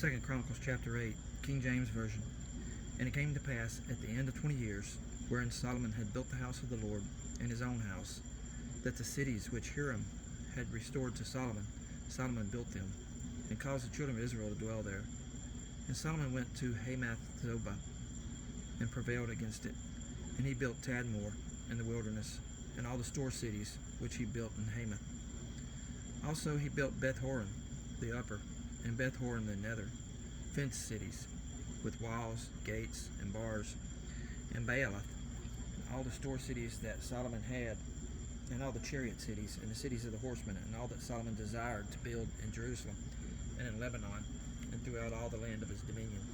2 Chronicles chapter 8, King James Version. And it came to pass at the end of 20 years, wherein Solomon had built the house of the Lord and his own house, that the cities which Hiram had restored to Solomon, Solomon built them, and caused the children of Israel to dwell there. And Solomon went to Hamath-zobah, and prevailed against it. And he built Tadmor in the wilderness, and all the store cities which he built in Hamath. Also he built Beth-horon the upper, and Beth-horon the nether, fenced cities, with walls, gates, and bars, and Baalath, and all the store cities that Solomon had, and all the chariot cities, and the cities of the horsemen, and all that Solomon desired to build in Jerusalem, and in Lebanon, and throughout all the land of his dominion.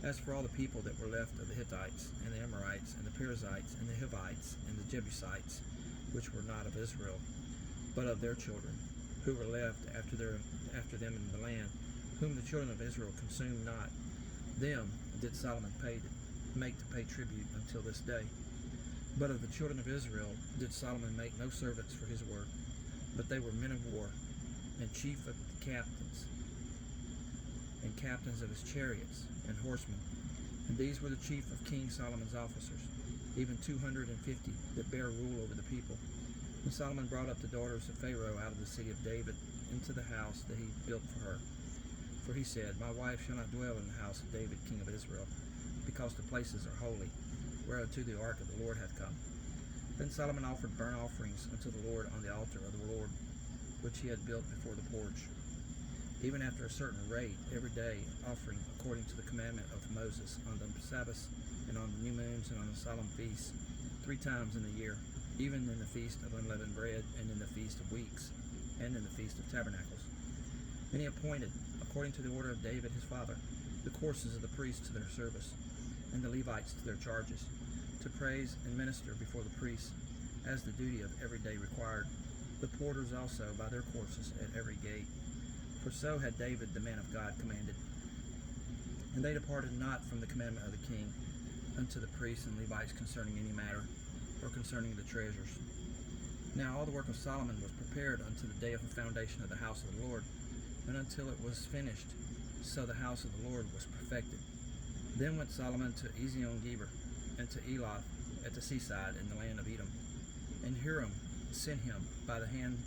As for all the people that were left of the Hittites, and the Amorites, and the Perizzites, and the Hivites, and the Jebusites, which were not of Israel, but of their children, who were left after them in the land, whom the children of Israel consumed not, them did Solomon make to pay tribute until this day. But of the children of Israel did Solomon make no servants for his work, but they were men of war, and chief of the captains, and captains of his chariots, and horsemen. And these were the chief of King Solomon's officers, even 250 that bare rule over the people. And Solomon brought up the daughters of Pharaoh out of the city of David into the house that he built for her. For he said, My wife shall not dwell in the house of David king of Israel, because the places are holy, whereunto the ark of the Lord hath come. Then Solomon offered burnt offerings unto the Lord on the altar of the Lord, which he had built before the porch, even after a certain rate every day, offering according to the commandment of Moses, on the Sabbaths, and on the new moons, and on the solemn feasts, 3 times in the year, even in the feast of unleavened bread, and in the feast of weeks, and in the feast of tabernacles. And he appointed, according to the order of David his father, the courses of the priests to their service, and the Levites to their charges, to praise and minister before the priests, as the duty of every day required, the porters also by their courses at every gate. For so had David the man of God commanded. And they departed not from the commandment of the king unto the priests and Levites concerning any matter, or concerning the treasures. Now all the work of Solomon was prepared unto the day of the foundation of the house of the Lord, and until it was finished, so the house of the Lord was perfected. Then went Solomon to Ezion-Geber, and to Eloth at the seaside in the land of Edom. And Hiram sent him by the hand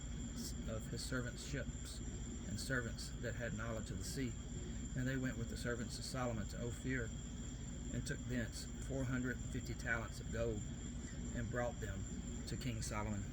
of his servants' ships, and servants that had knowledge of the sea. And they went with the servants of Solomon to Ophir, and took thence 450 talents of gold, and brought them to King Solomon.